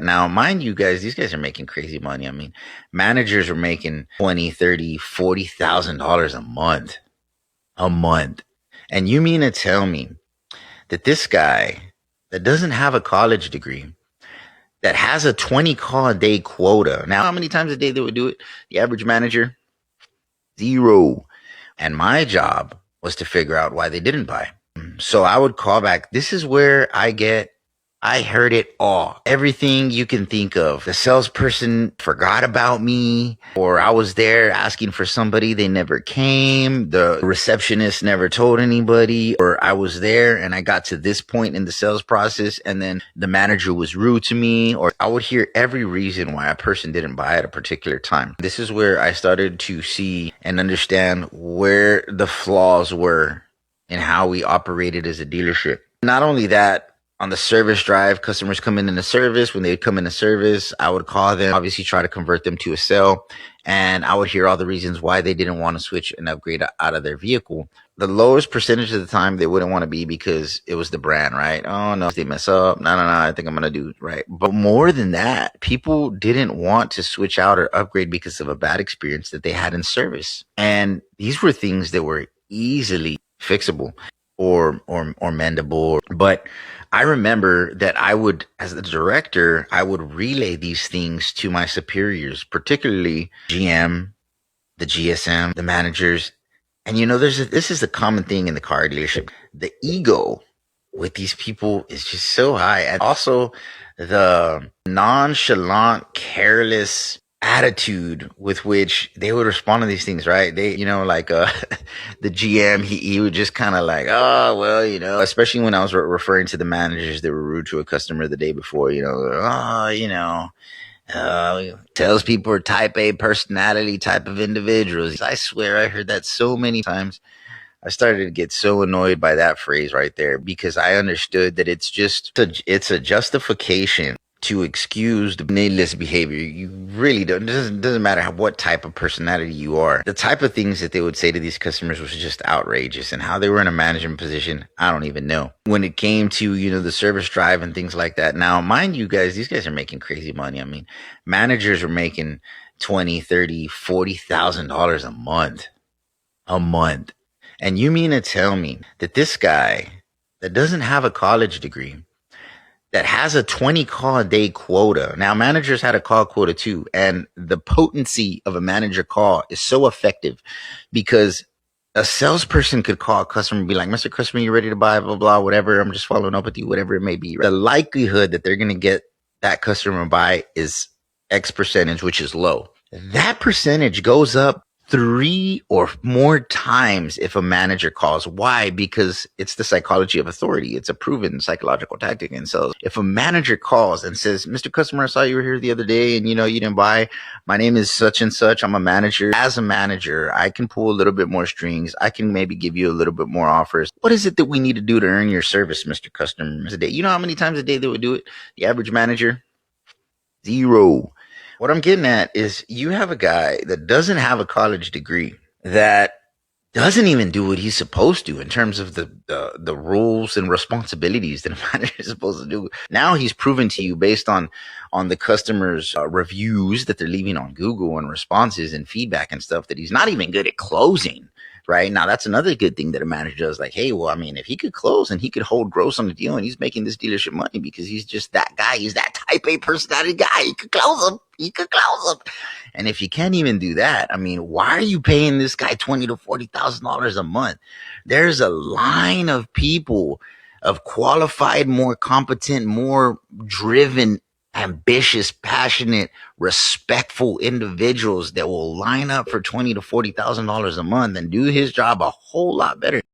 Now, mind you guys, these guys are making crazy money. I mean, managers are making 20, 30, $40,000 a month. A month. And you mean to tell me that this guy that doesn't have a college degree, that has a 20 call a day quota. Now, how many times a day they would do it? The average manager? Zero. And my job was to figure out why they didn't buy. So I would call back. This is where I heard it all. Everything you can think of. The salesperson forgot about me, or I was there asking for somebody, they never came. The receptionist never told anybody, or I was there and I got to this point in the sales process and then the manager was rude to me, or I would hear every reason why a person didn't buy at a particular time. This is where I started to see and understand where the flaws were in how we operated as a dealership. Not only that, on the service drive, customers come in the service. When they come into service, I would call them, obviously try to convert them to a sale. And I would hear all the reasons why they didn't want to switch and upgrade out of their vehicle. The lowest percentage of the time they wouldn't want to be because it was the brand, right? Oh no, if they mess up, no, I think I'm going to do right. But more than that, people didn't want to switch out or upgrade because of a bad experience that they had in service. And these were things that were easily fixable or mendable. But I remember that I would, as the director, I would relay these things to my superiors, particularly GM, the GSM, the managers. And you know, this is a common thing in the car dealership. The ego with these people is just so high. And also the nonchalant, careless attitude with which they would respond to these things, right? They, like the GM, he would just kind of like, oh, well, especially when I was referring to the managers that were rude to a customer the day before, salespeople are type A personality type of individuals. I swear I heard that so many times. I started to get so annoyed by that phrase right there because I understood that it's a justification to excuse the needless behavior. You really don't. It doesn't matter what type of personality you are. The type of things that they would say to these customers was just outrageous, and how they were in a management position, I don't even know. When it came to, the service drive and things like that. Now, mind you guys, these guys are making crazy money. I mean, managers are making 20, 30, $40,000 a month. A month. And you mean to tell me that this guy that doesn't have a college degree, that has a 20 call a day quota. Now, managers had a call quota too. And the potency of a manager call is so effective because a salesperson could call a customer and be like, Mr. Customer, you ready to buy, blah, blah, whatever. I'm just following up with you, whatever it may be. The likelihood that they're going to get that customer to buy is X percentage, which is low. That percentage goes up 3 or more times if a manager calls. Why? Because it's the psychology of authority. It's a proven psychological tactic in sales. If a manager calls and says, Mr. Customer, I saw you were here the other day and you didn't buy. My name is such and such. I'm a manager. As a manager, I can pull a little bit more strings. I can maybe give you a little bit more offers. What is it that we need to do to earn your service, Mr. Customer? A day. You know how many times a day they would do it? The average manager? Zero. What I'm getting at is you have a guy that doesn't have a college degree, that doesn't even do what he's supposed to in terms of the rules and responsibilities that a manager is supposed to do. Now he's proven to you based on the customers' reviews that they're leaving on Google and responses and feedback and stuff that he's not even good at closing. Right now, that's another good thing that a manager does. Like, hey, well, I mean, if he could close and he could hold gross on the deal and he's making this dealership money because he's just that guy. He's that type A personality guy. He could close him. And if you can't even do that, I mean, why are you paying this guy $20,000 to $40,000 a month? There's a line of people, of qualified, more competent, more driven, ambitious, passionate, respectful individuals that will line up for $20,000 to $40,000 a month and do his job a whole lot better.